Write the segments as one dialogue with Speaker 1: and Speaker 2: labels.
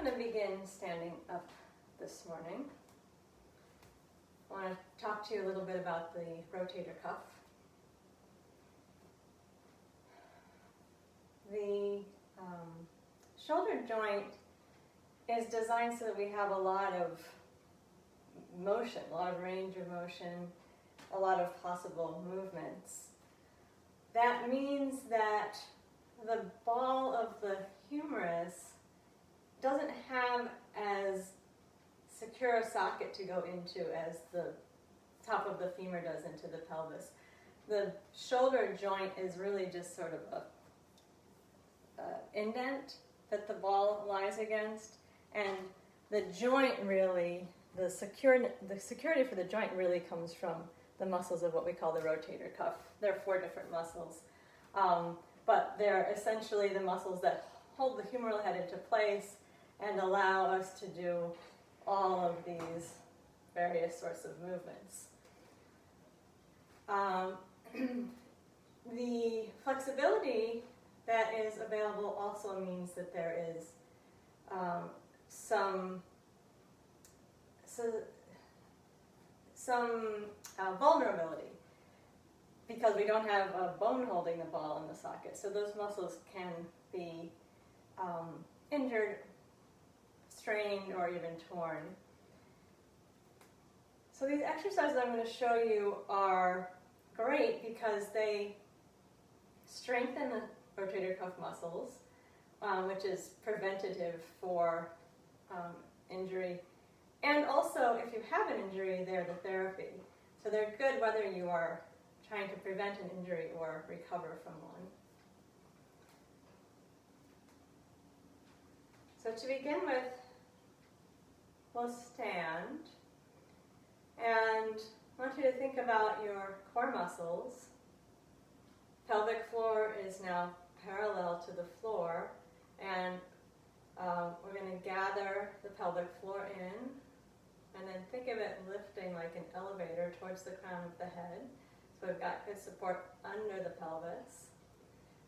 Speaker 1: going to begin standing up this morning. I want to talk to you a little bit about the rotator cuff. The shoulder joint is designed so that we have a lot of motion, a lot of range of motion, a lot of possible movements. That means that the ball of the humerus doesn't have as secure a socket to go into as the top of the femur does into the pelvis. The shoulder joint is really just sort of a indent that the ball lies against, and the joint really, the security for the joint really comes from the muscles of what we call the rotator cuff. There are 4 different muscles, but they're essentially the muscles that hold the humeral head into place and allow us to do all of these various sorts of movements. The flexibility that is available also means that there is some vulnerability, because we don't have a bone holding the ball in the socket. So those muscles can be injured, strained, or even torn. So these exercises I'm going to show you are great because they strengthen the rotator cuff muscles, which is preventative for injury. And also, if you have an injury, they're the therapy. So they're good whether you are trying to prevent an injury or recover from one. So to begin with, we'll stand, and I want you to think about your core muscles. Pelvic floor is now parallel to the floor, and we're going to gather the pelvic floor in, and then think of it lifting like an elevator towards the crown of the head. So we've got good support under the pelvis.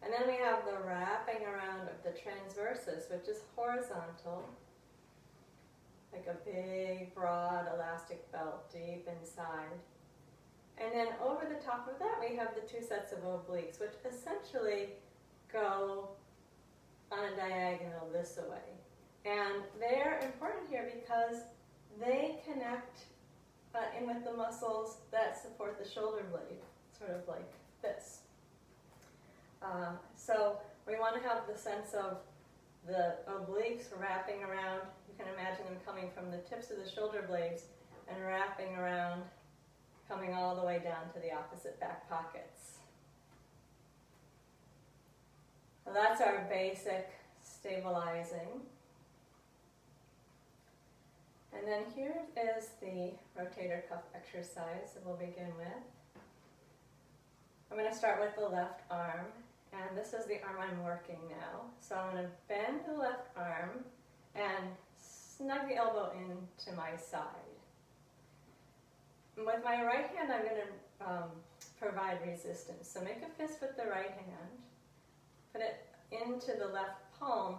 Speaker 1: And then we have the wrapping around of the transversus, which is horizontal, like a big, broad, elastic belt deep inside. And then over the top of that, we have the 2 sets of obliques, which essentially go on a diagonal this way. And they're important here because they connect in with the muscles that support the shoulder blade, sort of like this. So we want to have the sense of the obliques wrapping around. You can imagine them coming from the tips of the shoulder blades and wrapping around, coming all the way down to the opposite back pockets. So that's our basic stabilizing. And then here is the rotator cuff exercise that we'll begin with. I'm going to start with the left arm, and this is the arm I'm working now. So I'm going to bend the left arm and snug the elbow into my side. With my right hand, I'm going to provide resistance. So make a fist with the right hand, put it into the left palm,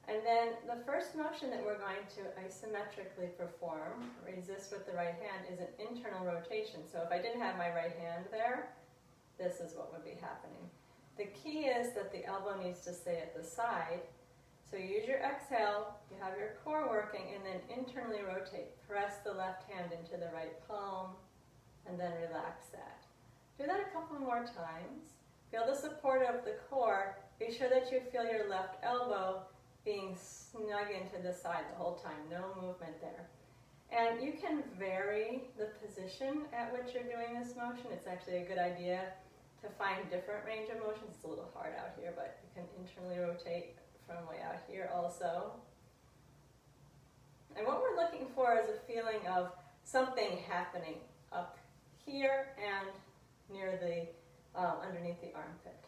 Speaker 1: and then the first motion that we're going to isometrically perform, resist with the right hand, is an internal rotation. So if I didn't have my right hand there, this is what would be happening. The key is that the elbow needs to stay at the side. So use your exhale, you have your core working, and then internally rotate. Press the left hand into the right palm, and then relax that. Do that a couple more times. Feel the support of the core. Be sure that you feel your left elbow being snug into the side the whole time. No movement there. And you can vary the position at which you're doing this motion. It's actually a good idea to find different range of motions. It's a little hard out here, but you can internally rotate from way out here also. And what we're looking for is a feeling of something happening up here and near the underneath the armpit.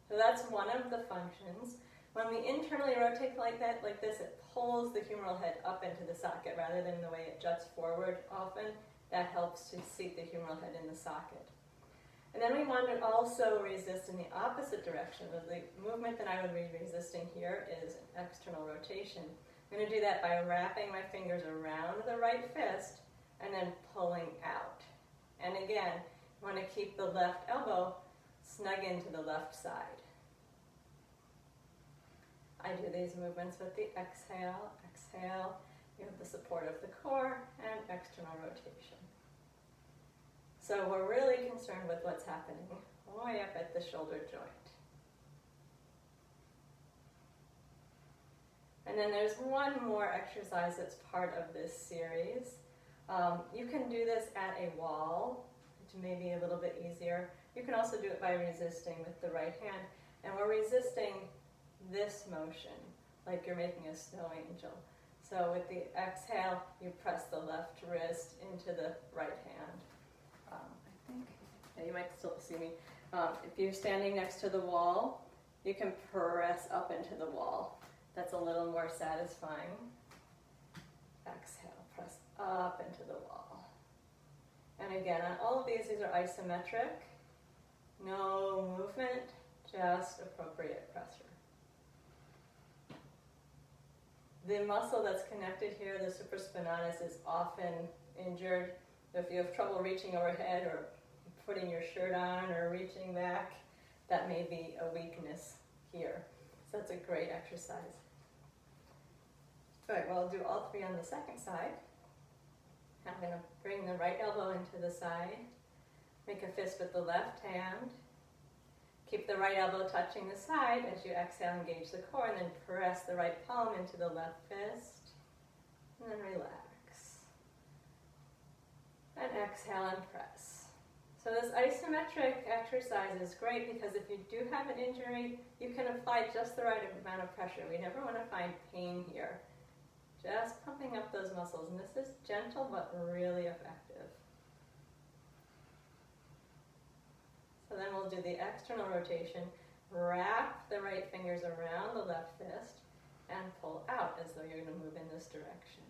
Speaker 1: So that's one of the functions. When we internally rotate like this, it pulls the humeral head up into the socket rather than the way it juts forward often. That helps to seat the humeral head in the socket. And then we want to also resist in the opposite direction. The movement that I would be resisting here is an external rotation. I'm going to do that by wrapping my fingers around the right fist and then pulling out. And again, you want to keep the left elbow snug into the left side. I do these movements with the exhale, exhale. You have the support of the core and external rotation. So we're really concerned with what's happening all the way up at the shoulder joint. And then there's one more exercise that's part of this series. You can do this at a wall, which may be a little bit easier. You can also do it by resisting with the right hand. And we're resisting this motion, like you're making a snow angel. So with the exhale, you press the left wrist into the right hand. I think, yeah, you might still see me. If you're standing next to the wall, you can press up into the wall. That's a little more satisfying. Exhale, press up into the wall. And again, on all of these are isometric. No movement, just appropriate pressure. The muscle that's connected here, the supraspinatus, is often injured. If you have trouble reaching overhead or putting your shirt on or reaching back, that may be a weakness here. So that's a great exercise. All right, well, I'll do all three on the second side. I'm going to bring the right elbow into the side, make a fist with the left hand, keep the right elbow touching the side as you exhale, engage the core, and then press the right palm into the left fist, and then relax. And exhale and press. So this isometric exercise is great because if you do have an injury, you can apply just the right amount of pressure. We never want to find pain here. Just pumping up those muscles, and this is gentle but really effective. So then we'll do the external rotation, wrap the right fingers around the left fist, and pull out as though you're going to move in this direction.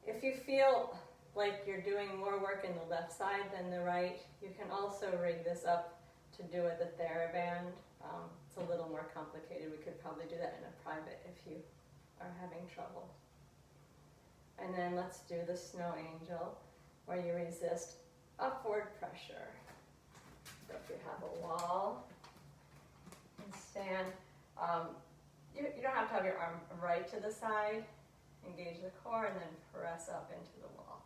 Speaker 1: If you feel like you're doing more work in the left side than the right, you can also rig this up to do it the TheraBand. It's a little more complicated. We could probably do that in a private if you are having trouble. And then let's do the snow angel, where you resist upward pressure. So if you have a wall and stand, you don't have to have your arm right to the side. Engage the core and then press up into the wall.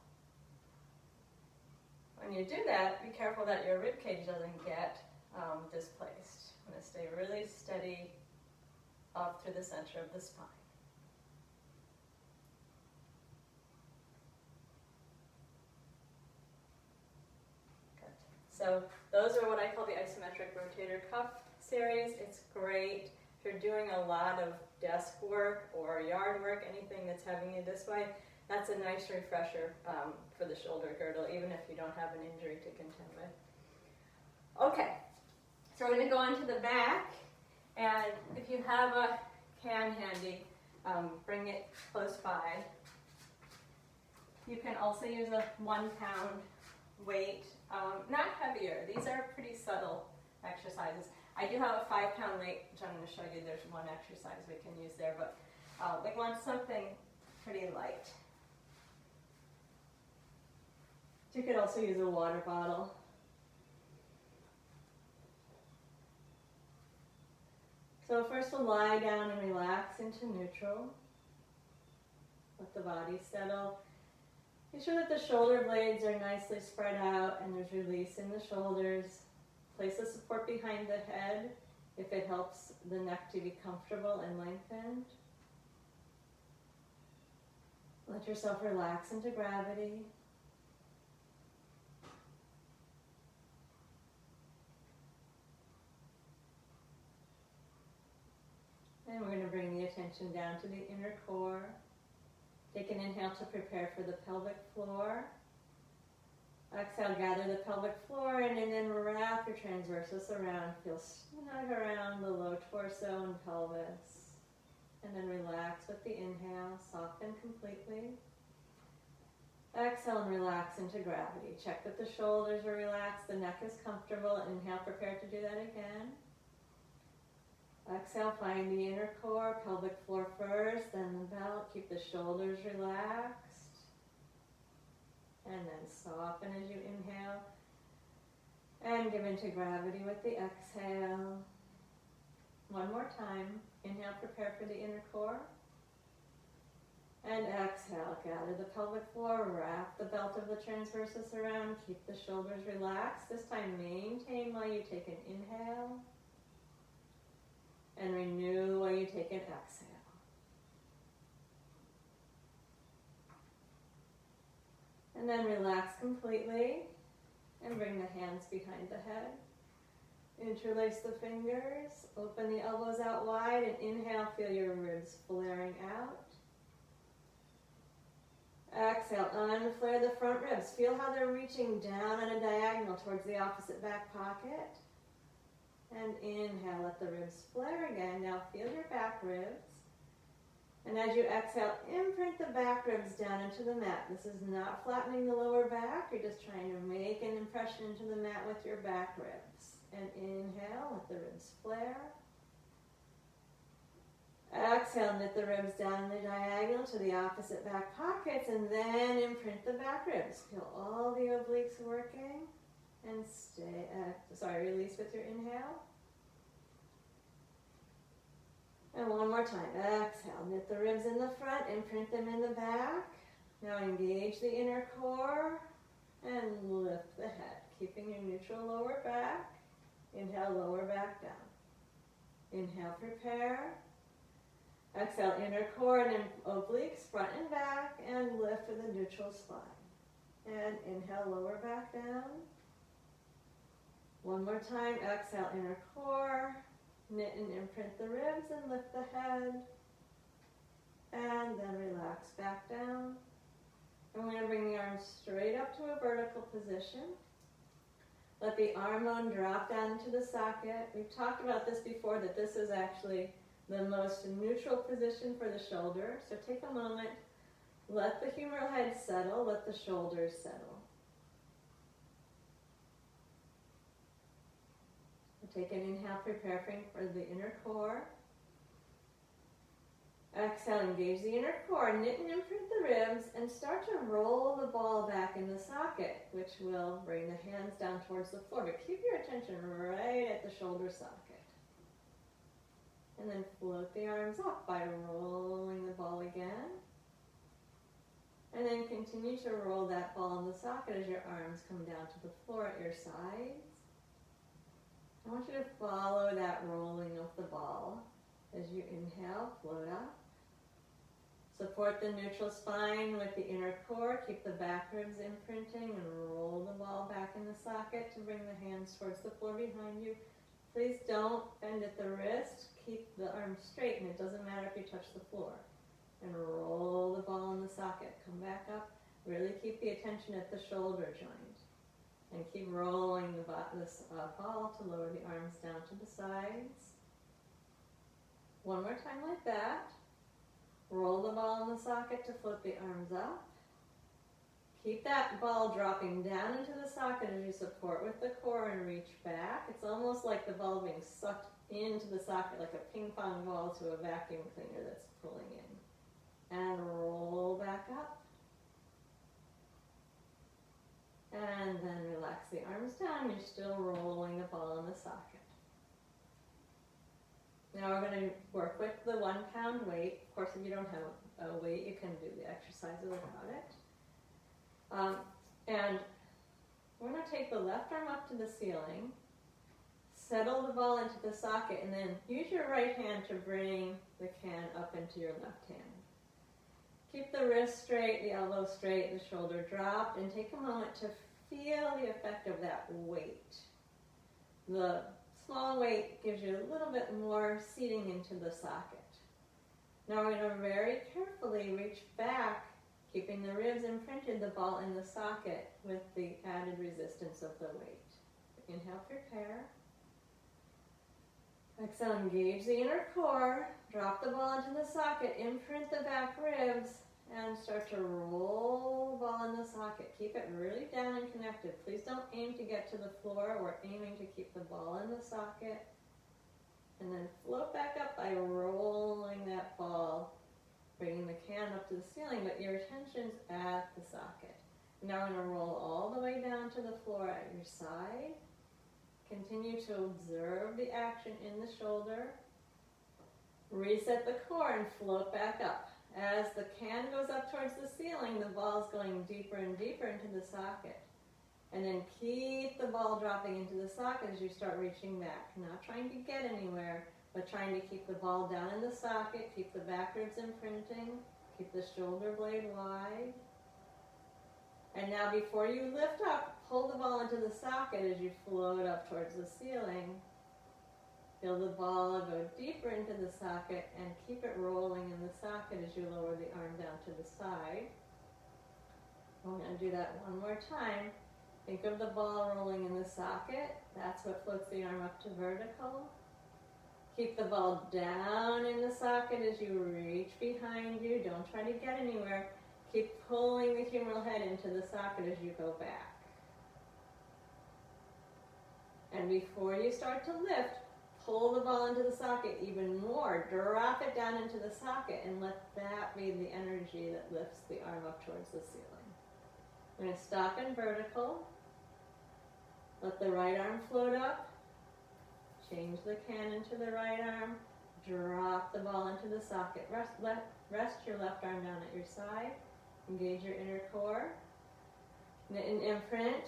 Speaker 1: When you do that, be careful that your rib cage doesn't get displaced. You want to stay really steady up through the center of the spine. Good. So those are what I call the isometric rotator cuff series. It's great if you're doing a lot of desk work or yard work, anything that's having you this way. That's a nice refresher for the shoulder girdle, even if you don't have an injury to contend with. Okay, so we're going to go on to the back, and if you have a can handy, bring it close by. You can also use a 1 pound weight, not heavier. These are pretty subtle exercises. I do have a 5 pound weight, which I'm going to show you. There's one exercise we can use there, but we want something pretty light. You could also use a water bottle. So first we'll lie down and relax into neutral. Let the body settle. Make sure that the shoulder blades are nicely spread out and there's release in the shoulders. Place the support behind the head if it helps the neck to be comfortable and lengthened. Let yourself relax into gravity. And we're going to bring the attention down to the inner core. Take an inhale to prepare for the pelvic floor. Exhale, gather the pelvic floor in, and then wrap your transversus around. Feel snug around the low torso and pelvis. And then relax with the inhale, soften completely. Exhale and relax into gravity. Check that the shoulders are relaxed, the neck is comfortable. Inhale, prepare to do that again. Exhale, find the inner core, pelvic floor first, then the belt. Keep the shoulders relaxed. And then soften as you inhale. And give into gravity with the exhale. One more time. Inhale, prepare for the inner core. And exhale, gather the pelvic floor, wrap the belt of the transversus around, keep the shoulders relaxed. This time maintain while you take an inhale. And renew while you take an exhale. And then relax completely and bring the hands behind the head. Interlace the fingers, open the elbows out wide, and inhale, feel your ribs flaring out. Exhale, unflare the front ribs. Feel how they're reaching down on a diagonal towards the opposite back pocket. And inhale, let the ribs flare again. Now feel your back ribs. And as you exhale, imprint the back ribs down into the mat. This is not flattening the lower back. You're just trying to make an impression into the mat with your back ribs. And inhale, let the ribs flare. Exhale, knit the ribs down the diagonal to the opposite back pockets, and then imprint the back ribs. Feel all the obliques working. And release with your inhale. And one more time. Exhale, knit the ribs in the front, imprint them in the back. Now engage the inner core and lift the head, keeping your neutral lower back. Inhale, lower back down. Inhale, prepare. Exhale, inner core and obliques, front and back, and lift with a neutral spine. And inhale, lower back down. One more time, exhale, inner core, knit and imprint the ribs and lift the head. And then relax back down. And we're going to bring the arms straight up to a vertical position. Let the arm bone drop down into the socket. We've talked about this before, that this is actually the most neutral position for the shoulder. So take a moment, let the humeral head settle, let the shoulders settle. Take an inhale, preparing for the inner core. Exhale, engage the inner core, knit and imprint the ribs, and start to roll the ball back in the socket, which will bring the hands down towards the floor. But keep your attention right at the shoulder socket. And then float the arms up by rolling the ball again. And then continue to roll that ball in the socket as your arms come down to the floor at your sides. I want you to follow that rolling of the ball as you inhale, float up. Support the neutral spine with the inner core. Keep the back ribs imprinting and roll the ball back in the socket to bring the hands towards the floor behind you. Please don't bend at the wrist. Keep the arms straight, and it doesn't matter if you touch the floor. And roll the ball in the socket. Come back up. Really keep the attention at the shoulder joint. And keep rolling this ball to lower the arms down to the sides. One more time like that. Roll the ball in the socket to float the arms up. Keep that ball dropping down into the socket as you support with the core and reach back. It's almost like the ball being sucked into the socket, like a ping pong ball to a vacuum cleaner that's pulling in. And roll back up. And then relax the arms down. You're still rolling the ball in the socket. Now we're going to work with the 1 pound weight. Of course, if you don't have a weight, you can do the exercises without it. And we're going to take the left arm up to the ceiling, settle the ball into the socket, and then use your right hand to bring the can up into your left hand. Keep the wrist straight, the elbow straight, the shoulder dropped, and take a moment to feel the effect of that weight. The small weight gives you a little bit more seating into the socket. Now we're going to very carefully reach back, keeping the ribs imprinted, the ball in the socket with the added resistance of the weight. Inhale, prepare. Exhale, engage the inner core. Drop the ball into the socket. Imprint the back ribs. and start to roll the ball in the socket. Keep it really down and connected. Please don't aim to get to the floor. We're aiming to keep the ball in the socket. And then float back up by rolling that ball, bringing the can up to the ceiling, but your attention's at the socket. Now we're going to roll all the way down to the floor at your side. Continue to observe the action in the shoulder. Reset the core and float back up. As the can goes up towards the ceiling, the ball's going deeper and deeper into the socket. And then keep the ball dropping into the socket as you start reaching back. Not trying to get anywhere, but trying to keep the ball down in the socket, keep the back ribs imprinting, keep the shoulder blade wide. And now before you lift up, pull the ball into the socket as you float up towards the ceiling. Feel the ball go deeper into the socket and keep it rolling in the socket as you lower the arm down to the side. We're going to do that one more time. Think of the ball rolling in the socket. That's what floats the arm up to vertical. Keep the ball down in the socket as you reach behind you. Don't try to get anywhere. Keep pulling the humeral head into the socket as you go back. And before you start to lift, pull the ball into the socket even more. Drop it down into the socket and let that be the energy that lifts the arm up towards the ceiling. We're going to stop in vertical. Let the right arm float up. Change the can into the right arm. Drop the ball into the socket. Rest your left arm down at your side. Engage your inner core. Knit and imprint.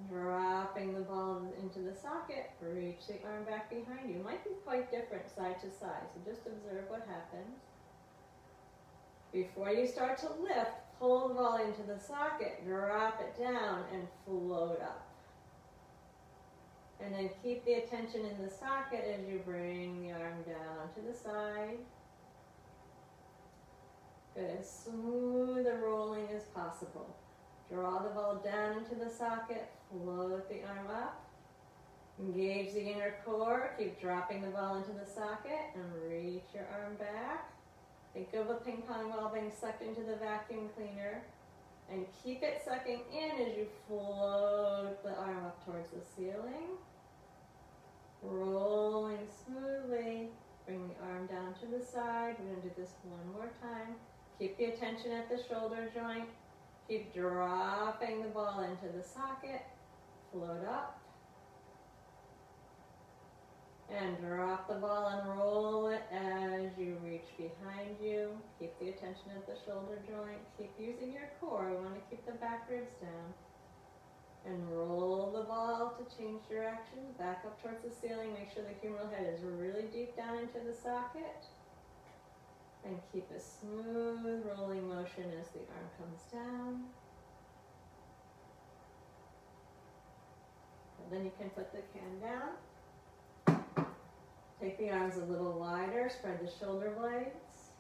Speaker 1: Dropping the ball into the socket. Reach the arm back behind you. Might be quite different side to side, so just observe what happens. Before you start to lift, pull the ball into the socket, drop it down, and float up. And then keep the attention in the socket as you bring the arm down to the side. Good, as smooth a rolling as possible. Draw the ball down into the socket, float the arm up. Engage the inner core, keep dropping the ball into the socket, and reach your arm back. Think of a ping pong ball being sucked into the vacuum cleaner. And keep it sucking in as you float the arm up towards the ceiling. Rolling smoothly. Bring the arm down to the side. We're going to do this one more time. Keep the attention at the shoulder joint. Keep dropping the ball into the socket. Float up. And drop the ball and roll it as you reach behind you. Keep the attention at the shoulder joint. Keep using your core. We want to keep the back ribs down. And roll the ball to change direction. Back up towards the ceiling. Make sure the humeral head is really deep down into the socket. And keep a smooth rolling motion as the arm comes down. And then you can put the can down. Take the arms a little wider, spread the shoulder blades.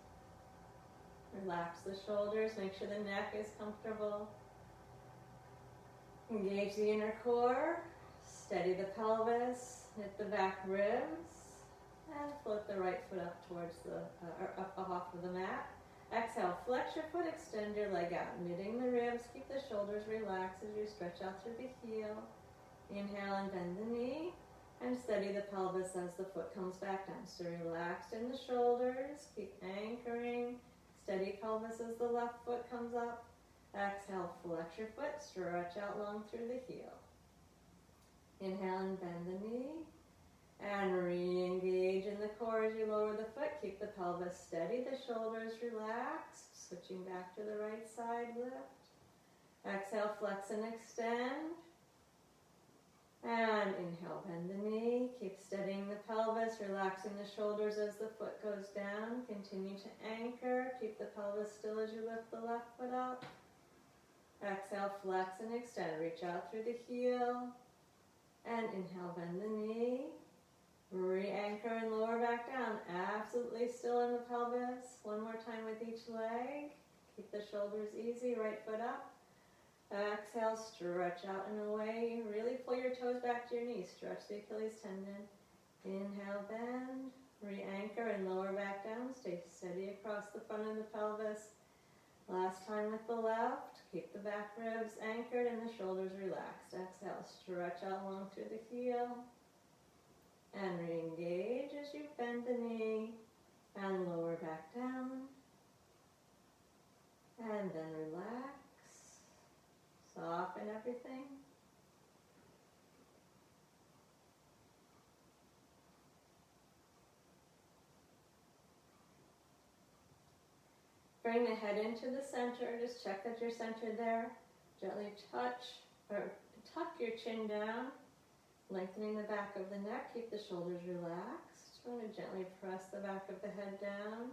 Speaker 1: Relax the shoulders, make sure the neck is comfortable. Engage the inner core, steady the pelvis, knit the back ribs, and float the right foot up towards the, up off of the mat. Exhale, flex your foot, extend your leg out, knitting the ribs, keep the shoulders relaxed as you stretch out through the heel. Inhale and bend the knee. And steady the pelvis as the foot comes back down. So relaxed in the shoulders, keep anchoring. Steady pelvis as the left foot comes up. Exhale, flex your foot, stretch out long through the heel. Inhale and bend the knee. And re-engage in the core as you lower the foot. Keep the pelvis steady, the shoulders relaxed. Switching back to the right side, lift. Exhale, flex and extend. And inhale, bend the knee. Keep steadying the pelvis, relaxing the shoulders as the foot goes down. Continue to anchor. Keep the pelvis still as you lift the left foot up. Exhale, flex and extend. Reach out through the heel. And inhale, bend the knee. Re-anchor and lower back down. Absolutely still in the pelvis. One more time with each leg. Keep the shoulders easy. Right foot up. Exhale, stretch out and away. Really pull your toes back to your knees. Stretch the Achilles tendon. Inhale, bend. Re-anchor and lower back down. Stay steady across the front of the pelvis. Last time with the left. Keep the back ribs anchored and the shoulders relaxed. Exhale, stretch out long through the heel. And re-engage as you bend the knee and lower back down. And then relax. Soften everything. Bring the head into the center. Just check that you're centered there. Gently touch or tuck your chin down, lengthening the back of the neck. Keep the shoulders relaxed. We're going to gently press the back of the head down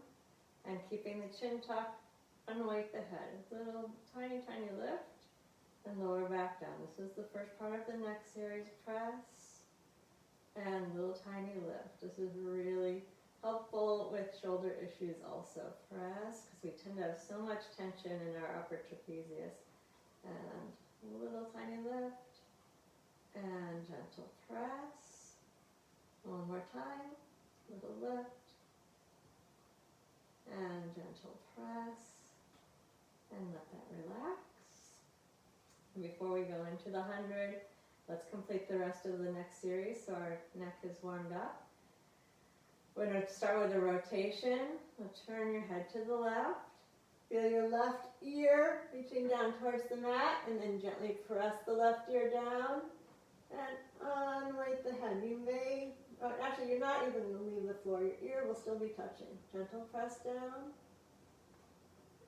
Speaker 1: and keeping the chin tucked, unweight the head. Little tiny, tiny lift and lower back down. This is the first part of the neck series. Press and little tiny lift. This is really helpful with shoulder issues also. Press, because we tend to have so much tension in our upper trapezius. And a little tiny lift. And gentle press. One more time. Little lift. And gentle press. And let that relax. And before we go into the 100, let's complete the rest of the next series so our neck is warmed up. We're going to start with a rotation. We'll turn your head to the left. Feel your left ear reaching down towards the mat, and then gently press the left ear down and unweight the head. You may, actually you're not even going to leave the floor. Your ear will still be touching. Gentle press down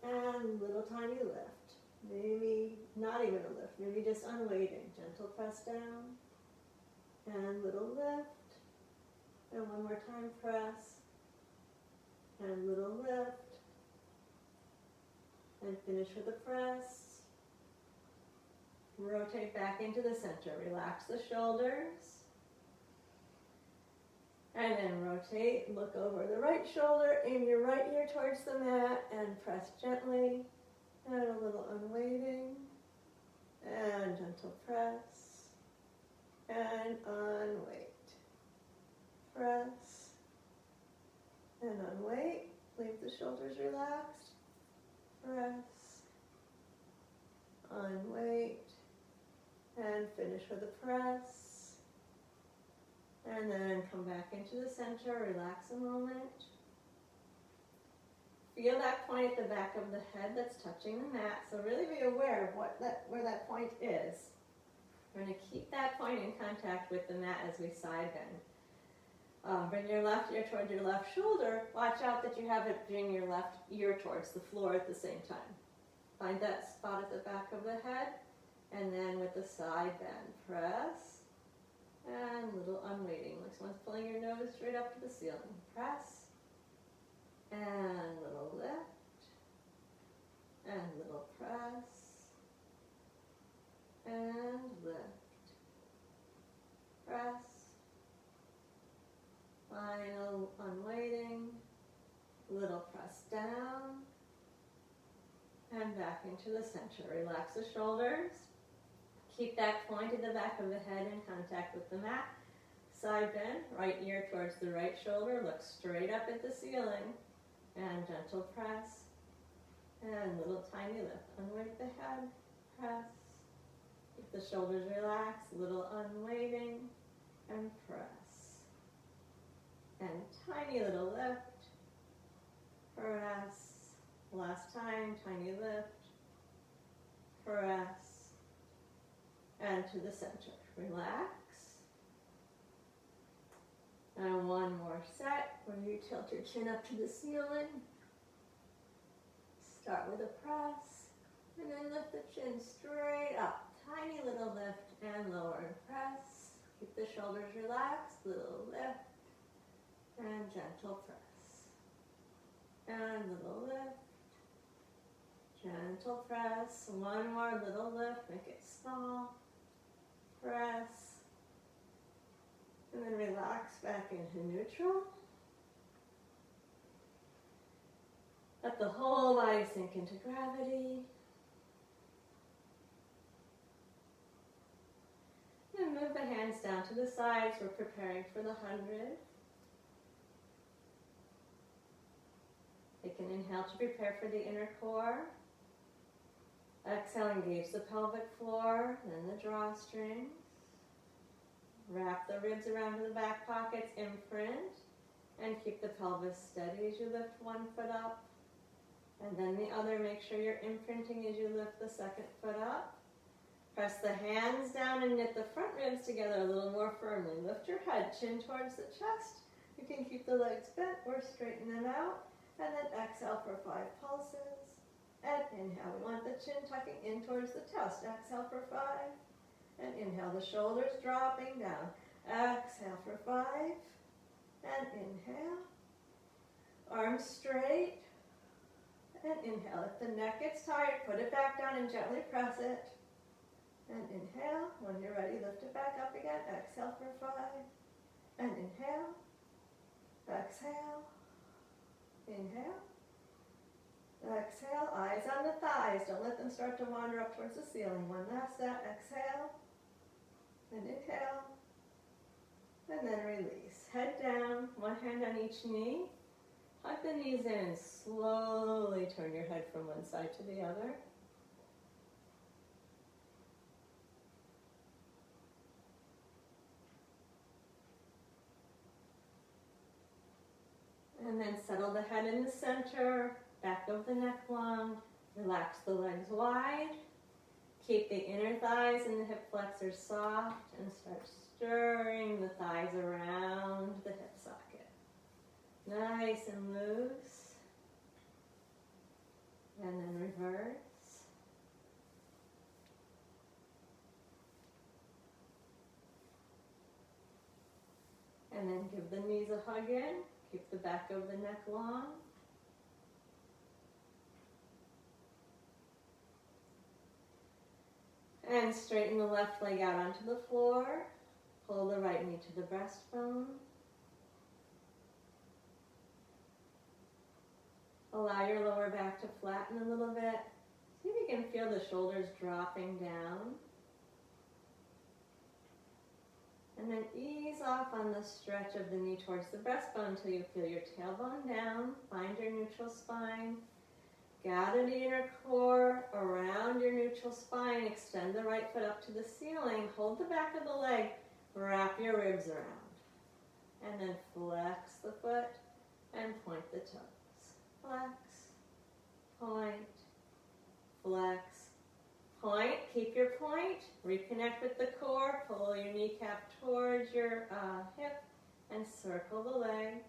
Speaker 1: and little tiny lift. Maybe not even a lift, maybe just unweighting. Gentle press down and little lift. And one more time, press, and little lift, and finish with a press. Rotate back into the center. Relax the shoulders. And then rotate, look over the right shoulder, aim your right ear towards the mat, and press gently, and a little unweighting, and gentle press, and unweight. Press and unweight. Leave the shoulders relaxed. Press, unweight, and finish with a press. And then come back into the center. Relax a moment. Feel that point at the back of the head that's touching the mat. So really be aware of where that point is. We're going to keep that point in contact with the mat as we side bend. Bring your left ear towards your left shoulder. Watch out that you have it bring your left ear towards the floor at the same time. Find that spot at the back of the head, and then with the side bend, press, and little unweighting, like someone's pulling your nose straight up to the ceiling. Press, and little lift, and little press, and lift, press. Final unweighting, little press down, and back into the center. Relax the shoulders. Keep that point at the back of the head in contact with the mat. Side bend, right ear towards the right shoulder. Look straight up at the ceiling. And gentle press. And little tiny lift. Unweight the head. Press. Keep the shoulders relaxed. Little unweighting. And press. And tiny little lift, press, last time, tiny lift, press, and to the center. Relax. And one more set where you tilt your chin up to the ceiling. Start with a press, and then lift the chin straight up. Tiny little lift and lower and press. Keep the shoulders relaxed, little lift. And gentle press. And little lift. Gentle press. One more little lift. Make it small. Press. And then relax back into neutral. Let the whole body sink into gravity. And move the hands down to the sides. We're preparing for the 100. Take an inhale to prepare for the inner core. Exhale, engage the pelvic floor, then the drawstrings. Wrap the ribs around to the back pockets, imprint, and keep the pelvis steady as you lift one foot up. And then the other, make sure you're imprinting as you lift the second foot up. Press the hands down and knit the front ribs together a little more firmly. Lift your head, chin towards the chest. You can keep the legs bent or straighten them out. And then exhale for 5 pulses. And inhale. We want the chin tucking in towards the chest. Exhale for 5. And inhale, the shoulders dropping down. Exhale for 5. And inhale. Arms straight. And inhale. If the neck gets tired, put it back down and gently press it. And inhale. When you're ready, lift it back up again. Exhale for 5. And inhale. Exhale. Inhale. Exhale. Eyes on the thighs. Don't let them start to wander up towards the ceiling. One last step. Exhale. And inhale. And then release. Head down. One hand on each knee. Hug the knees in and slowly turn your head from one side to the other. And then settle the head in the center, back of the neck long. Relax the legs wide. Keep the inner thighs and the hip flexors soft and start stirring the thighs around the hip socket. Nice and loose. And then reverse. And then give the knees a hug in. Keep the back of the neck long. And straighten the left leg out onto the floor. Pull the right knee to the breastbone. Allow your lower back to flatten a little bit. See if you can feel the shoulders dropping down. And then ease off on the stretch of the knee towards the breastbone until you feel your tailbone down. Find your neutral spine. Gather the inner core around your neutral spine. Extend the right foot up to the ceiling. Hold the back of the leg. Wrap your ribs around. And then flex the foot and point the toes. Flex, point, flex, point. Keep your point. Reconnect with the core. Pull your kneecap towards your hip and circle the leg.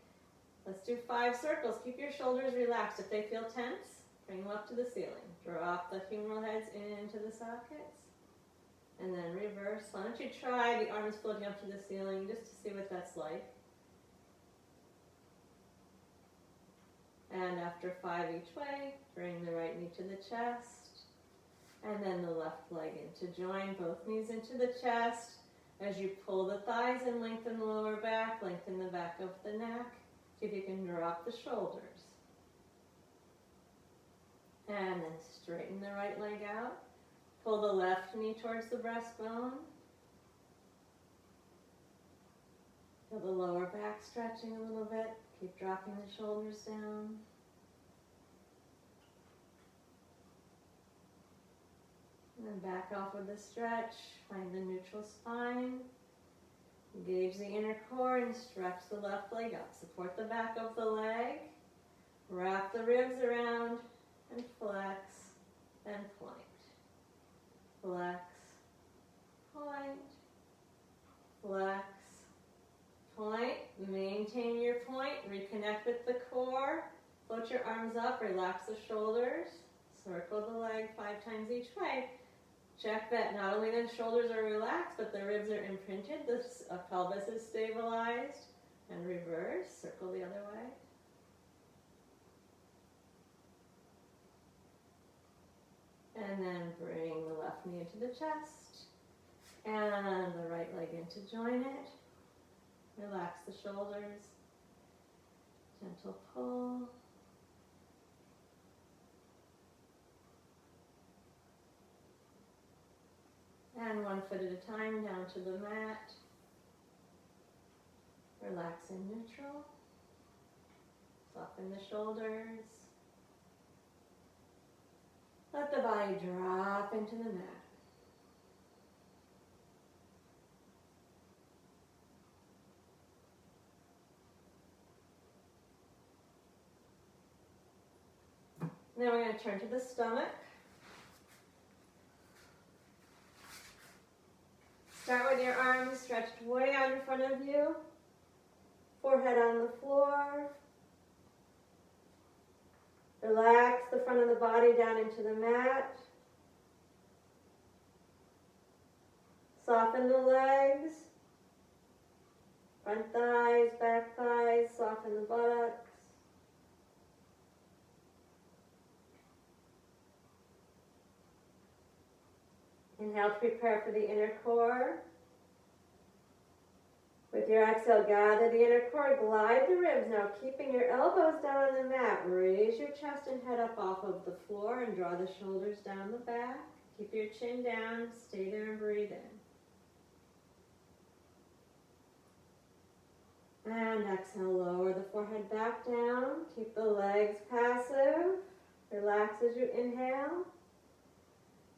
Speaker 1: Let's do 5 circles. Keep your shoulders relaxed. If they feel tense, bring them up to the ceiling. Drop the humeral heads into the sockets. And then reverse. Why don't you try the arms floating up to the ceiling just to see what that's like. And after 5 each way, bring the right knee to the chest. And then the left leg in to join both knees into the chest. As you pull the thighs and lengthen the lower back, lengthen the back of the neck. See if you can drop the shoulders. And then straighten the right leg out. Pull the left knee towards the breastbone. Feel the lower back stretching a little bit. Keep dropping the shoulders down. And then back off with the stretch. Find the neutral spine. Engage the inner core and stretch the left leg up. Support the back of the leg. Wrap the ribs around and flex and point. Flex, point, flex, point. Maintain your point. Reconnect with the core. Float your arms up. Relax the shoulders. Circle the leg 5 times each way. Check that not only the shoulders are relaxed, but the ribs are imprinted. The pelvis is stabilized. And reverse. Circle the other way. And then bring the left knee into the chest. And the right leg in to join it. Relax the shoulders. Gentle pull. And 1 foot at a time down to the mat. Relax in neutral. Soften the shoulders. Let the body drop into the mat. Now we're going to turn to the stomach. Start with your arms stretched way out in front of you. Forehead on the floor. Relax the front of the body down into the mat. Soften the legs. Front thighs, back thighs, soften the buttocks. Inhale to prepare for the inner core. With your exhale, gather the inner core, glide the ribs. Now keeping your elbows down on the mat, raise your chest and head up off of the floor and draw the shoulders down the back. Keep your chin down, stay there and breathe in. And exhale, lower the forehead back down. Keep the legs passive. Relax as you inhale.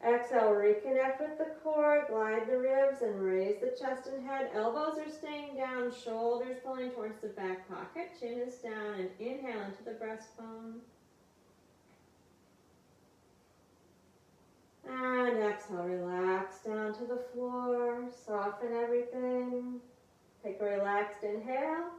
Speaker 1: Exhale, reconnect with the core, glide the ribs and raise the chest and head. Elbows are staying down, shoulders pulling towards the back pocket, chin is down, and inhale into the breastbone. And exhale, relax down to the floor, soften everything. Take a relaxed inhale.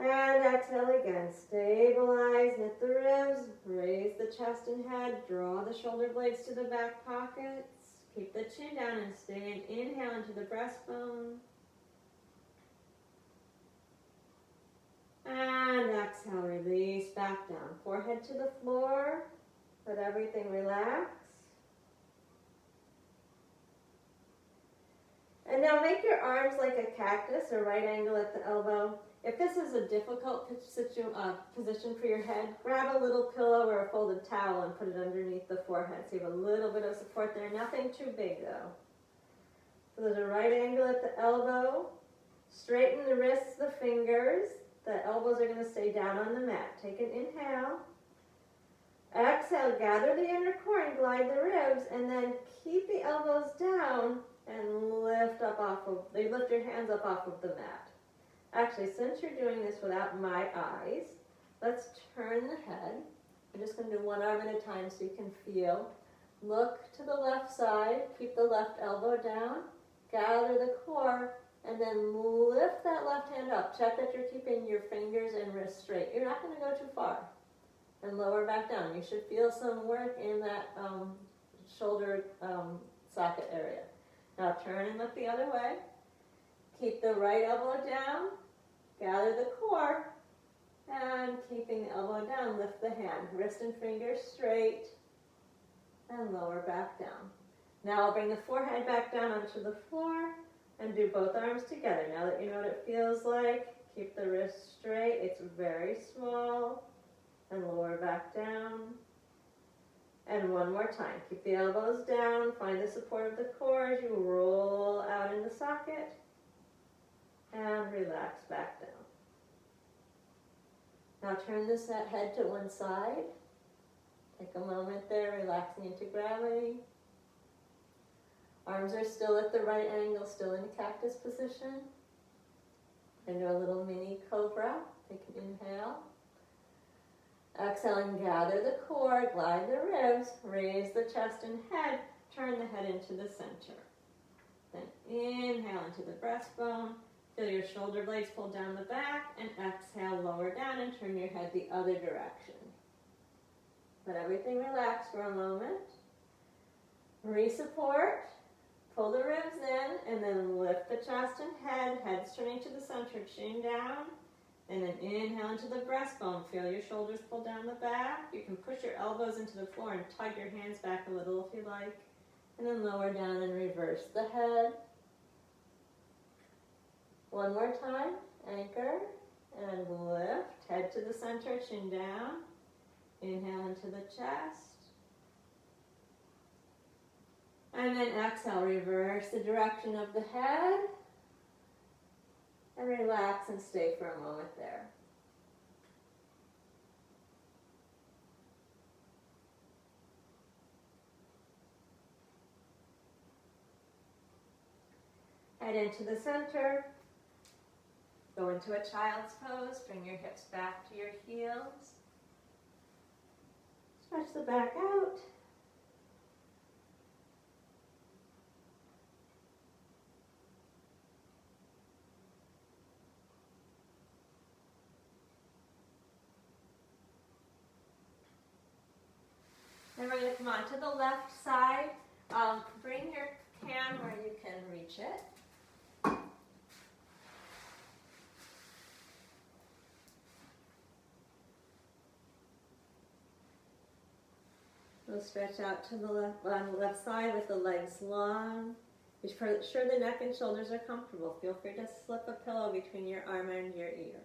Speaker 1: And exhale again, stabilize, knit the ribs, raise the chest and head, draw the shoulder blades to the back pockets, keep the chin down and stay in. Inhale into the breastbone. And exhale, release back down, forehead to the floor, let everything relax. And now make your arms like a cactus or right angle at the elbow. If this is a difficult position for your head, grab a little pillow or a folded towel and put it underneath the forehead. So you have a little bit of support there, nothing too big though. So there's a right angle at the elbow. Straighten the wrists, the fingers. The elbows are going to stay down on the mat. Take an inhale. Exhale, gather the inner core and glide the ribs, and then keep the elbows down and lift your hands up off of the mat. Actually, since you're doing this without my eyes, let's turn the head. I'm just going to do one arm at a time so you can feel. Look to the left side, keep the left elbow down, gather the core, and then lift that left hand up. Check that you're keeping your fingers and wrists straight. You're not going to go too far. And lower back down. You should feel some work in that shoulder socket area. Now turn and look the other way. Keep the right elbow down, gather the core, and keeping the elbow down, lift the hand. Wrist and fingers straight, and lower back down. Now I'll bring the forehead back down onto the floor, and do both arms together. Now that you know what it feels like, keep the wrist straight. It's very small, and lower back down. And one more time. Keep the elbows down, find the support of the core as you roll out in the socket. And relax back down. Now turn this head to one side. Take a moment there, relaxing into gravity. Arms are still at the right angle, still in a cactus position. And do a little mini cobra. Take an inhale. Exhale and gather the core, glide the ribs, raise the chest and head, turn the head into the center. Then inhale into the breastbone. Feel your shoulder blades pull down the back, and exhale, lower down and turn your head the other direction. Let everything relax for a moment. Re-support, pull the ribs in, and then lift the chest and heads turning to the center, chin down, and then inhale into the breastbone. Feel your shoulders pull down the back. You can push your elbows into the floor and tug your hands back a little if you like, and then lower down and reverse the head. One more time, anchor, and lift, head to the center, chin down. Inhale into the chest. And then exhale, reverse the direction of the head. And relax and stay for a moment there. Head into the center. Go into a child's pose. Bring your hips back to your heels. Stretch the back out. And we're going to come on to the left side. Bring your can where you can reach it. We'll stretch out to the left, on the left side with the legs long. Be sure the neck and shoulders are comfortable. Feel free to slip a pillow between your arm and your ear.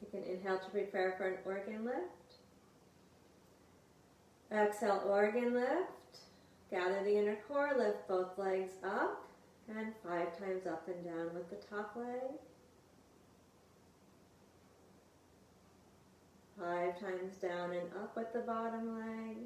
Speaker 1: You can inhale to prepare for an organ lift. Exhale, organ lift. Gather the inner core, lift both legs up, and 5 times up and down with the top leg. 5 times down and up with the bottom leg.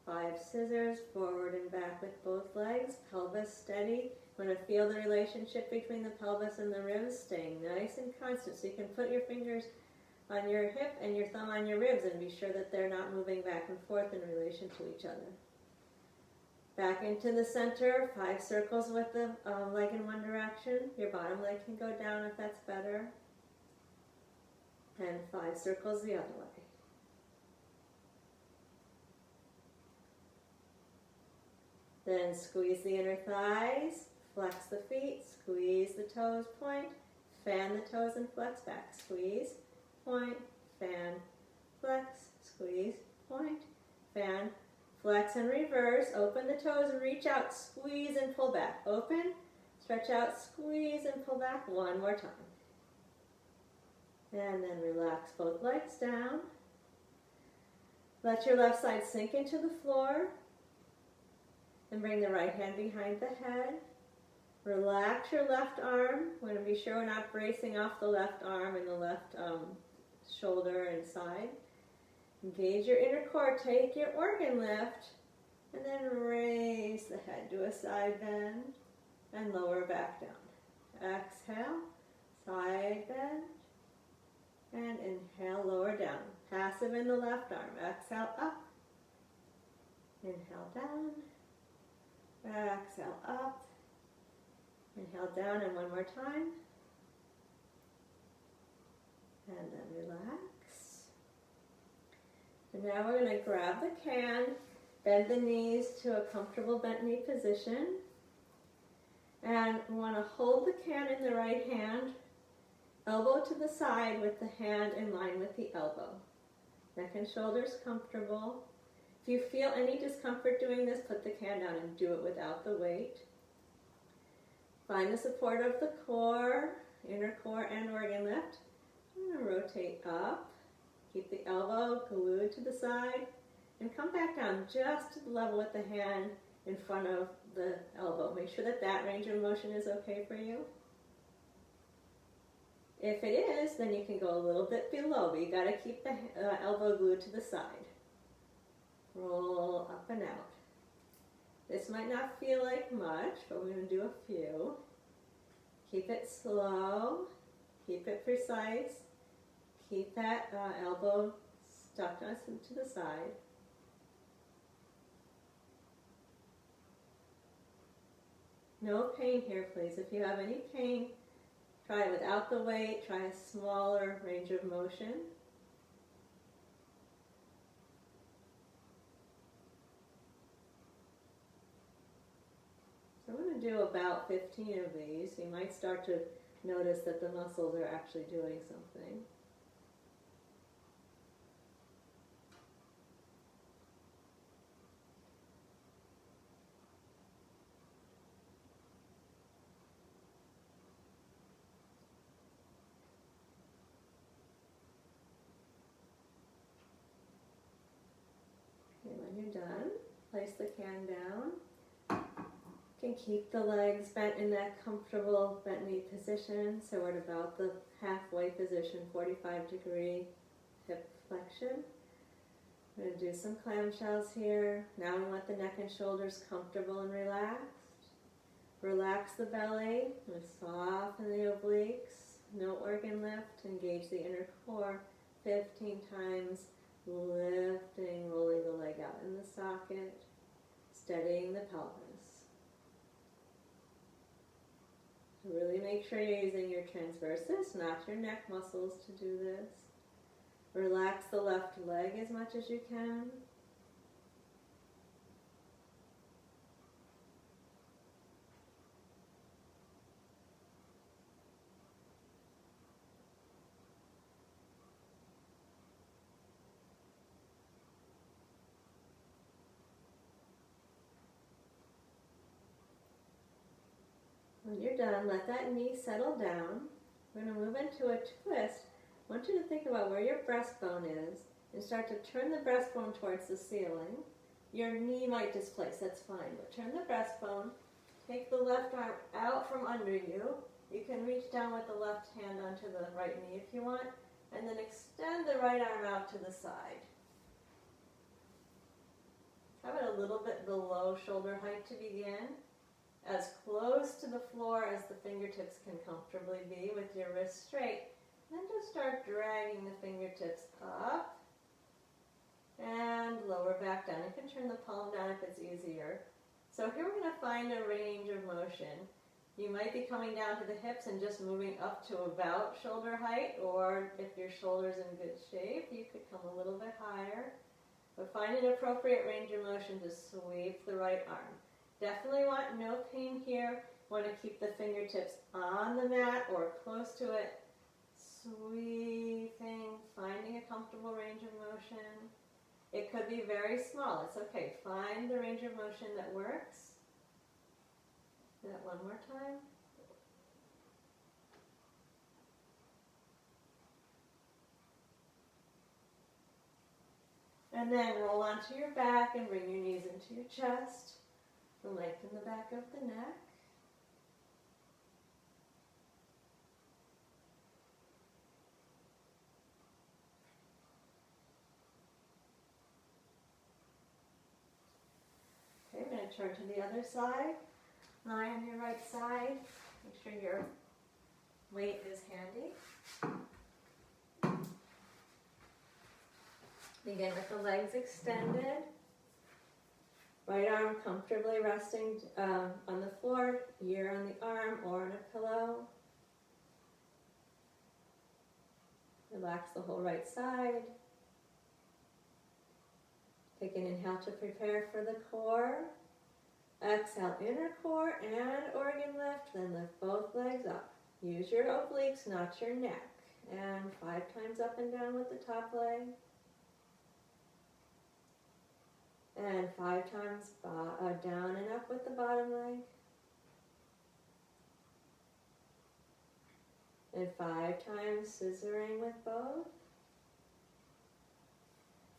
Speaker 1: 5 scissors, forward and back with both legs, pelvis steady. You want to feel the relationship between the pelvis and the ribs, staying nice and constant. So you can put your fingers on your hip and your thumb on your ribs and be sure that they're not moving back and forth in relation to each other. Back into the center, 5 circles with the leg in one direction. Your bottom leg can go down if that's better. And 5 circles the other way. Then squeeze the inner thighs, flex the feet, squeeze the toes, point, fan the toes and flex back. Squeeze, point, fan, flex, squeeze, point, fan, flex and reverse. Open the toes and reach out, squeeze and pull back. Open, stretch out, squeeze and pull back. One more time. And then relax both legs down. Let your left side sink into the floor. And bring the right hand behind the head. Relax your left arm. Want to be sure we're not bracing off the left arm and the left shoulder and side. Engage your inner core. Take your organ lift. And then raise the head. Do a side bend. And lower back down. Exhale. Side bend. And inhale, lower down. Passive in the left arm. Exhale, up. Inhale, down. Exhale, up. Inhale, down, and one more time. And then relax. And now we're going to grab the can, bend the knees to a comfortable bent knee position. And we want to hold the can in the right hand, elbow to the side with the hand in line with the elbow. Neck and shoulders comfortable. If you feel any discomfort doing this, put the can down and do it without the weight. Find the support of the core, inner core and organ lift. I'm going to rotate up. Keep the elbow glued to the side and come back down just to the level with the hand in front of the elbow. Make sure that that range of motion is okay for you. If it is, then you can go a little bit below, but you got to keep the elbow glued to the side. Roll up and out. This might not feel like much, but we're going to do a few. Keep it slow. Keep it precise. Keep that elbow stuck to the side. No pain here, please. If you have any pain, try it without the weight. Try a smaller range of motion. I'm going to do about 15 of these. You might start to notice that the muscles are actually doing something. Okay, when you're done, place the can down. You can keep the legs bent in that comfortable bent knee position. So we're at about the halfway position, 45-degree hip flexion. We're going to do some clamshells here. Now we want the neck and shoulders comfortable and relaxed. Relax the belly, soften the obliques, no organ lift, engage the inner core 15 times, lifting, rolling the leg out in the socket, steadying the pelvis. So really make sure you're using your transversus, not your neck muscles to do this. Relax the left leg as much as you can. When you're done, let that knee settle down. We're going to move into a twist. I want you to think about where your breastbone is and start to turn the breastbone towards the ceiling. Your knee might displace, that's fine, but turn the breastbone. Take the left arm out from under you. You can reach down with the left hand onto the right knee if you want, and then extend the right arm out to the side. Have it a little bit below shoulder height to begin. As close to the floor as the fingertips can comfortably be with your wrists straight. Then just start dragging the fingertips up and lower back down. You can turn the palm down if it's easier. So here we're going to find a range of motion. You might be coming down to the hips and just moving up to about shoulder height, or if your shoulder's in good shape, you could come a little bit higher. But find an appropriate range of motion to sweep the right arm. Definitely want no pain here. Want to keep the fingertips on the mat or close to it. Sweeping, finding a comfortable range of motion. It could be very small. It's okay. Find the range of motion that works. Do that one more time. And then roll onto your back and bring your knees into your chest. Lengthen the back of the neck. Okay, we're going to turn to the other side. Lie on your right side. Make sure your weight is handy. Begin with the legs extended. Right arm comfortably resting on the floor, ear on the arm or on a pillow. Relax the whole right side. Take an inhale to prepare for the core. Exhale, inner core and organ lift, then lift both legs up. Use your obliques, not your neck. And 5 times up and down with the top leg. And 5 times down and up with the bottom leg. And 5 times scissoring with both.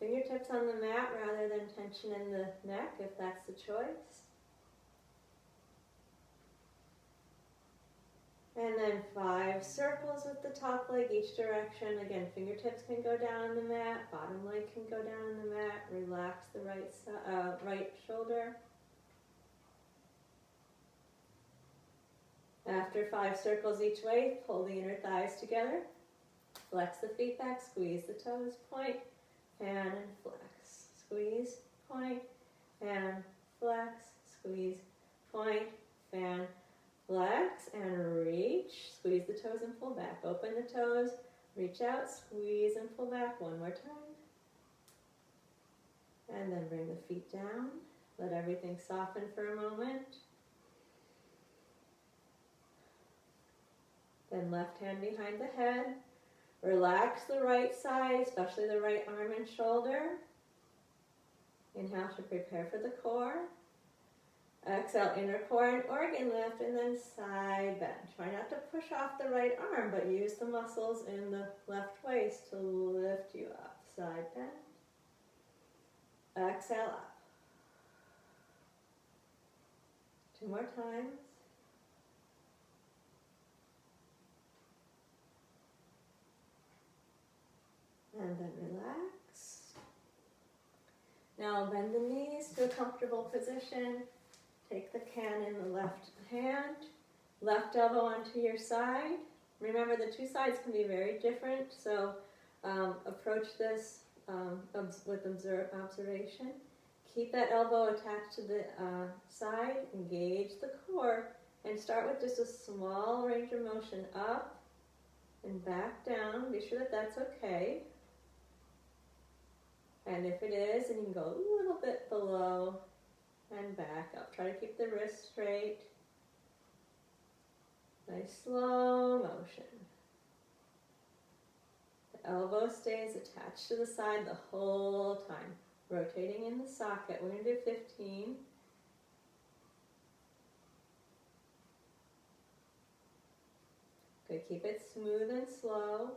Speaker 1: Fingertips on the mat rather than tension in the neck if that's the choice. And then 5 circles with the top leg each direction. Again, fingertips can go down on the mat, bottom leg can go down on the mat. Relax the right shoulder. After 5 circles each way, pull the inner thighs together. Flex the feet back, squeeze the toes, point, fan and flex. Squeeze, point, fan, flex, squeeze, point, fan, flex, and reach. Squeeze the toes and pull back. Open the toes, reach out, squeeze and pull back. One more time. And then bring the feet down. Let everything soften for a moment. Then left hand behind the head. Relax the right side, especially the right arm and shoulder. Inhale to prepare for the core. Exhale, inner core and organ lift, and then side bend. Try not to push off the right arm, but use the muscles in the left waist to lift you up. Side bend. Exhale up. 2 more times. And then relax. Now bend the knees to a comfortable position. Take the can in the left hand, left elbow onto your side. Remember, the two sides can be very different, so approach this with observation. Keep that elbow attached to the side, engage the core, and start with just a small range of motion up and back down. Be sure that that's okay. And if it is, then you can go a little bit below and back up. Try to keep the wrist straight. Nice slow motion. The elbow stays attached to the side the whole time, rotating in the socket. We're going to do 15. Good, keep it smooth and slow.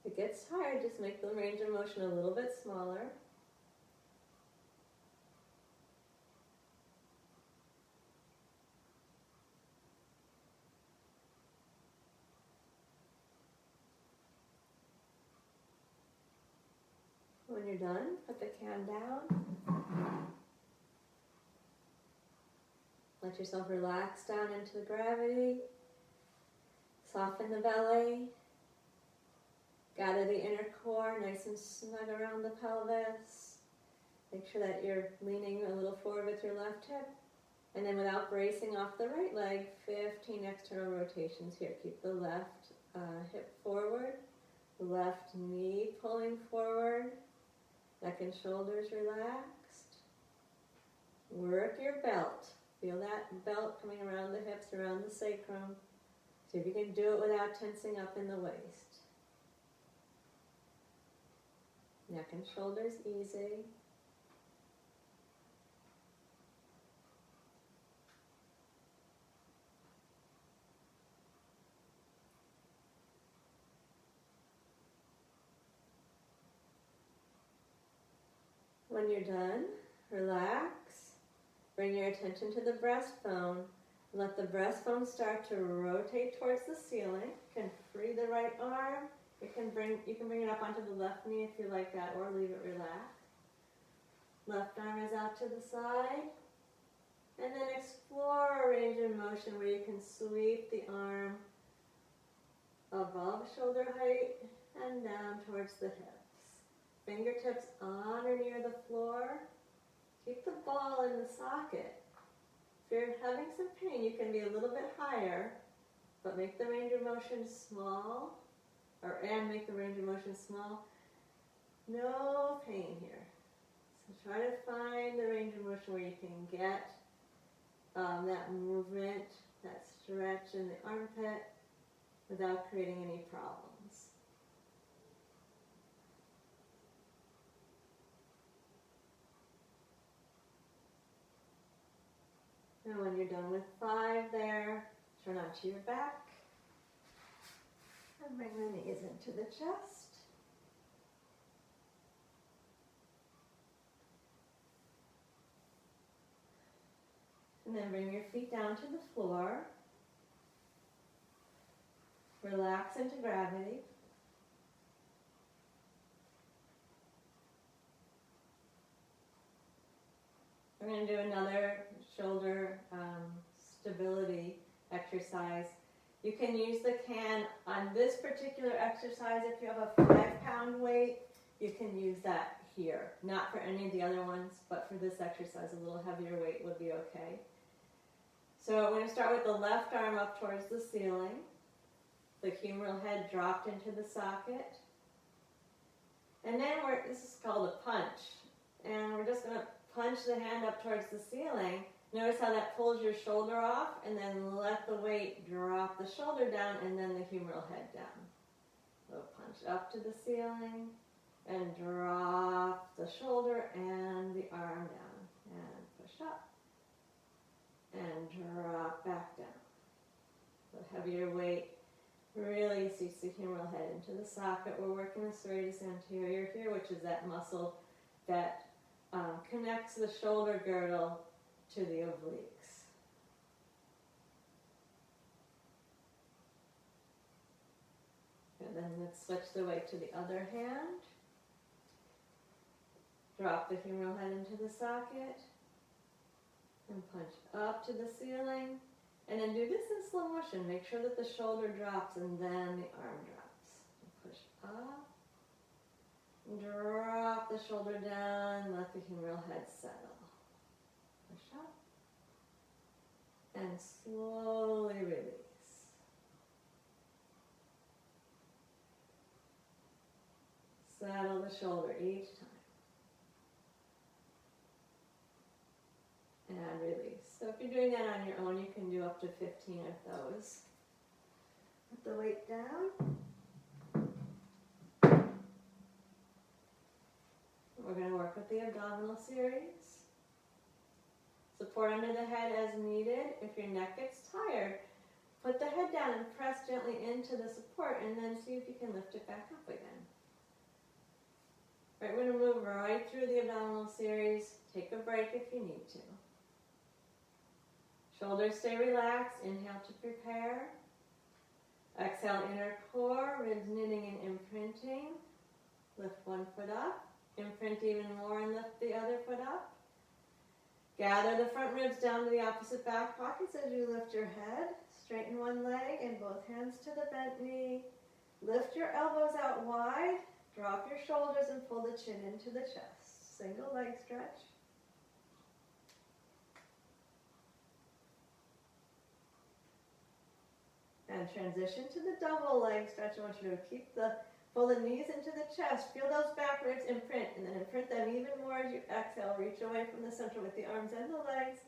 Speaker 1: If it gets tired, just make the range of motion a little bit smaller. When you're done, put the can down. Let yourself relax down into the gravity. Soften the belly. Gather the inner core nice and snug around the pelvis. Make sure that you're leaning a little forward with your left hip. And then without bracing off the right leg, 15 external rotations here. Keep the left hip forward, the left knee pulling forward, neck and shoulders relaxed. Work your belt. Feel that belt coming around the hips, around the sacrum. See if you can do it without tensing up in the waist. Neck and shoulders easy. When you're done, relax. Bring your attention to the breastbone. Let the breastbone start to rotate towards the ceiling. You can free the right arm. You can bring it up onto the left knee if you like that, or leave it relaxed. Left arm is out to the side. And then explore a range of motion where you can sweep the arm above shoulder height and down towards the hips. Fingertips on or near the floor. Keep the ball in the socket. If you're having some pain, you can be a little bit higher, but make the range of motion small. Make the range of motion small. No pain here. So try to find the range of motion where you can get that movement, that stretch in the armpit without creating any problems. And when you're done with 5 there, turn onto your back. And bring the knees into the chest. And then bring your feet down to the floor. Relax into gravity. We're going to do another shoulder stability exercise. You can use the can on this particular exercise. If you have a 5-pound weight, you can use that here. Not for any of the other ones, but for this exercise, a little heavier weight would be okay. So we're going to start with the left arm up towards the ceiling. The humeral head dropped into the socket. And then this is called a punch. And we're just going to punch the hand up towards the ceiling. Notice how that pulls your shoulder off, and then let the weight drop the shoulder down, and then the humeral head down. So punch up to the ceiling, and drop the shoulder and the arm down. And push up, and drop back down. So heavier weight really seats the humeral head into the socket. We're working the serratus anterior here, which is that muscle that connects the shoulder girdle to the obliques. And then let's switch the weight to the other hand. Drop the humeral head into the socket and punch up to the ceiling. And then do this in slow motion. Make sure that the shoulder drops and then the arm drops. And push up. Drop the shoulder down. Let the humeral head settle. Push up. And slowly release. Settle the shoulder each time. And release. So if you're doing that on your own, you can do up to 15 of those. Put the weight down. We're going to work with the abdominal series. Support under the head as needed. If your neck gets tired, put the head down and press gently into the support and then see if you can lift it back up again. Right, we're going to move right through the abdominal series. Take a break if you need to. Shoulders stay relaxed. Inhale to prepare. Exhale, inner core, ribs knitting and imprinting. Lift one foot up. Imprint even more and lift the other foot up. Gather the front ribs down to the opposite back pockets as you lift your head. Straighten one leg and both hands to the bent knee. Lift your elbows out wide. Drop your shoulders and pull the chin into the chest. Single leg stretch. And transition to the double leg stretch. I want you to pull the knees into the chest. Feel those back ribs imprint, and then imprint them even more as you exhale. Reach away from the center with the arms and the legs.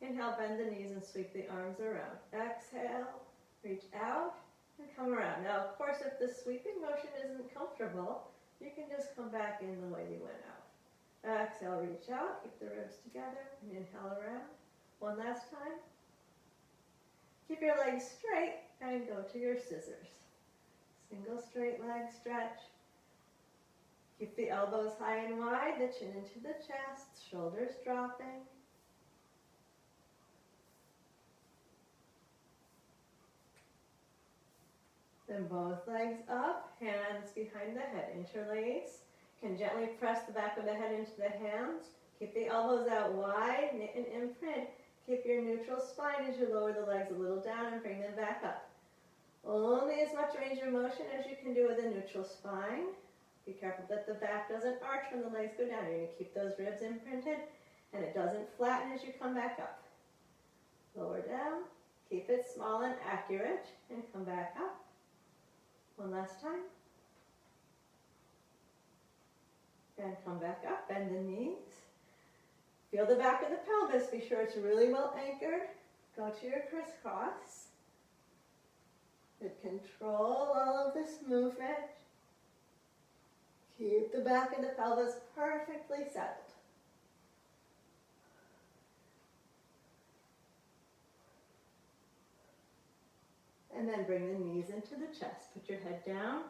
Speaker 1: Inhale, bend the knees and sweep the arms around. Exhale, reach out and come around. Now, of course, if the sweeping motion isn't comfortable, you can just come back in the way you went out. Exhale, reach out, keep the ribs together, and inhale around. One last time. Keep your legs straight and go to your scissors. Single straight leg stretch. Keep the elbows high and wide, the chin into the chest, shoulders dropping. Then both legs up, hands behind the head, interlace. You can gently press the back of the head into the hands. Keep the elbows out wide, knit and imprint. Keep your neutral spine as you lower the legs a little down and bring them back up. Only as much range of motion as you can do with a neutral spine. Be careful that the back doesn't arch when the legs go down. You're going to keep those ribs imprinted and it doesn't flatten as you come back up. Lower down, keep it small and accurate, and come back up. One last time. And come back up, bend the knees. Feel the back of the pelvis. Be sure it's really well anchored. Go to your crisscross. Control all of this movement. Keep the back of the pelvis perfectly settled. And then bring the knees into the chest. Put your head down.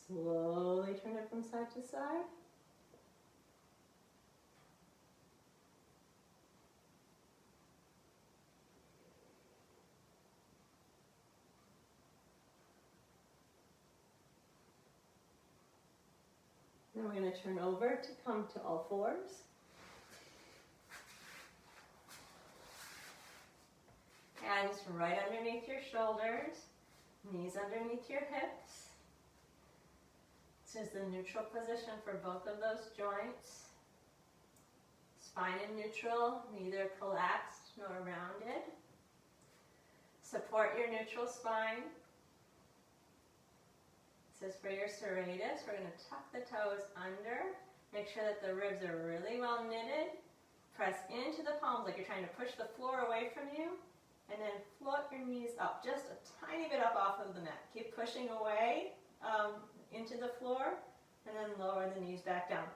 Speaker 1: Slowly turn it from side to side. Then we're going to turn over to come to all fours. Hands right underneath your shoulders, knees underneath your hips. This is the neutral position for both of those joints. Spine in neutral, neither collapsed nor rounded. Support your neutral spine. This is for your serratus. We're going to tuck the toes under. Make sure that the ribs are really well knitted. Press into the palms like you're trying to push the floor away from you. And then float your knees up, just a tiny bit up off of the mat. Keep pushing away into the floor, and then lower the knees back down.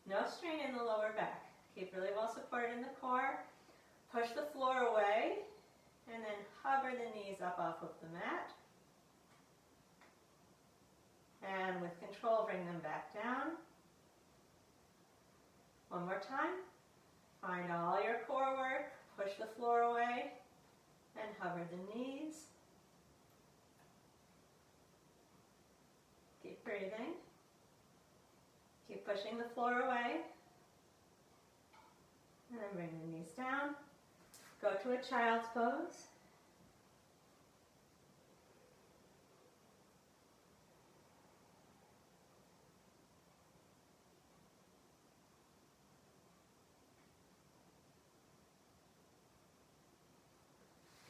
Speaker 1: No strain in the lower back. Keep really well supported in the core. Push the floor away, and then hover the knees up off of the mat. And with control, bring them back down. One more time. Find all your core work, push the floor away, and hover the knees. Keep breathing. Keep pushing the floor away. And then bring the knees down. Go to a child's pose.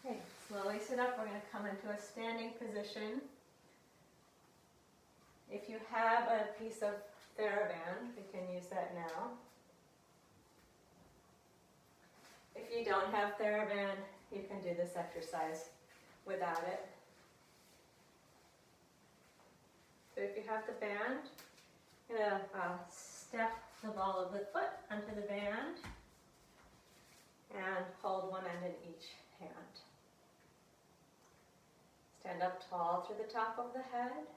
Speaker 1: Okay, slowly sit up. We're going to come into a standing position. If you have a piece of TheraBand, you can use that now. If you don't have TheraBand, you can do this exercise without it. So if you have the band, you're going to step the ball of the foot onto the band and hold one end in each hand. Stand up tall through the top of the head.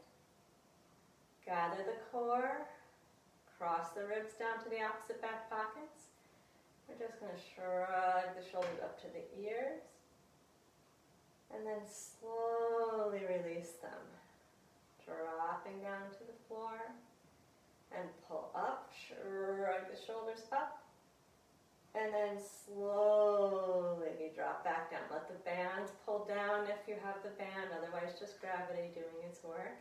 Speaker 1: Gather the core. Cross the ribs down to the opposite back pockets. We're just going to shrug the shoulders up to the ears. And then slowly release them. Dropping down to the floor. And pull up. Shrug the shoulders up. And then slowly drop back down. Let the band pull down if you have the band. Otherwise, just gravity doing its work.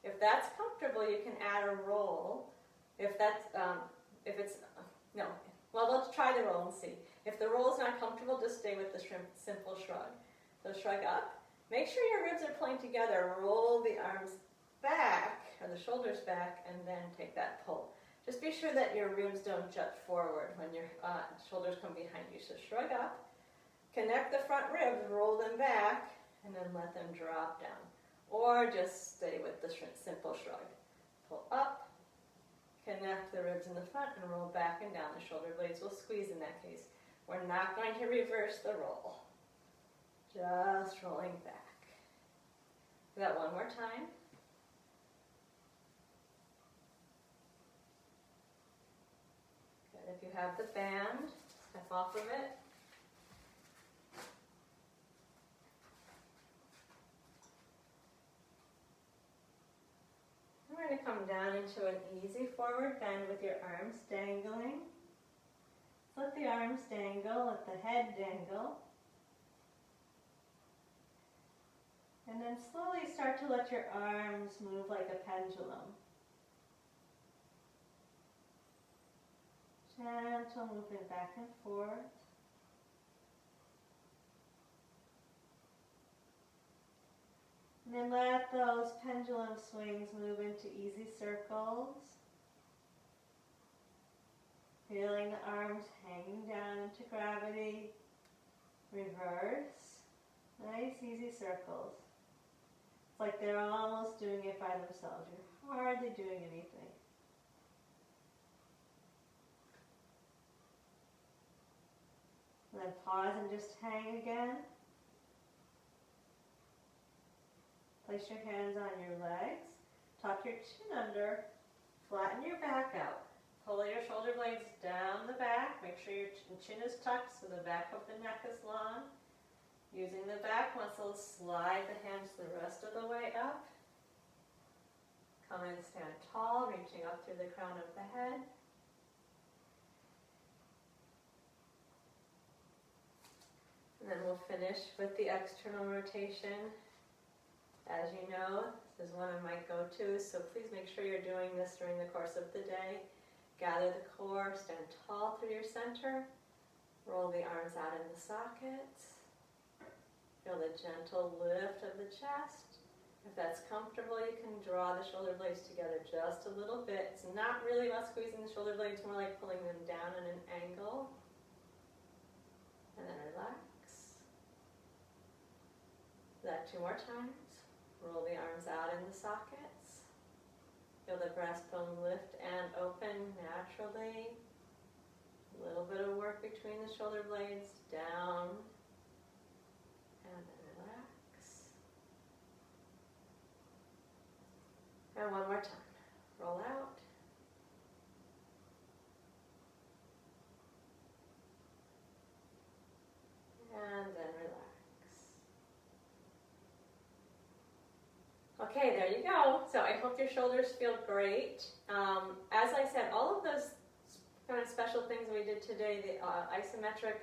Speaker 1: If that's comfortable, you can add a roll. Let's try the roll and see. If the roll is not comfortable, just stay with the simple shrug. So shrug up. Make sure your ribs are pulling together. Roll the arms back, or the shoulders back, and then take that pull. Just be sure that your ribs don't jut forward when your shoulders come behind you. So shrug up. Connect the front ribs, roll them back, and then let them drop down. Or just stay with the simple shrug. Pull up, connect the ribs in the front, and roll back and down. The shoulder blades will squeeze in that case. We're not going to reverse the roll. Just rolling back. Do that one more time. Good. If you have the band, step off of it. We're going to come down into an easy forward bend with your arms dangling. Let the arms dangle, let the head dangle. And then slowly start to let your arms move like a pendulum. Gentle movement back and forth. And then let those pendulum swings move into easy circles. Feeling the arms hanging down into gravity. Reverse. Nice easy circles. It's like they're almost doing it by themselves. You're hardly doing anything. And then pause and just hang again. Place your hands on your legs. Tuck your chin under. Flatten your back out. Pull your shoulder blades down the back. Make sure your chin is tucked so the back of the neck is long. Using the back muscles, slide the hands the rest of the way up. Come and stand tall, reaching up through the crown of the head. And then we'll finish with the external rotation. As you know, this is one of my go-tos, so please make sure you're doing this during the course of the day. Gather the core, stand tall through your center. Roll the arms out in the sockets. Feel the gentle lift of the chest. If that's comfortable, you can draw the shoulder blades together just a little bit. It's not really about squeezing the shoulder blades, more like pulling them down at an angle. And then relax. Do that 2 more times. Roll the arms out in the sockets. Feel the breastbone lift and open naturally. A little bit of work between the shoulder blades, down, and then relax. And one more time. Roll out. Okay, there you go. So I hope your shoulders feel great. As I said, all of those kind of special things we did today, the isometric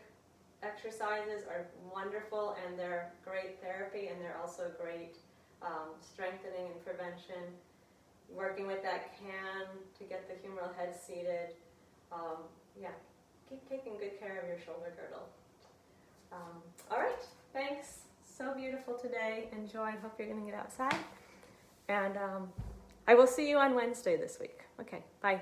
Speaker 1: exercises are wonderful, and they're great therapy, and they're also great strengthening and prevention. Working with that can to get the humeral head seated. Yeah, keep taking good care of your shoulder girdle. All right, thanks. So beautiful today. Enjoy. Hope you're going to get outside. And I will see you on Wednesday this week. Okay, bye.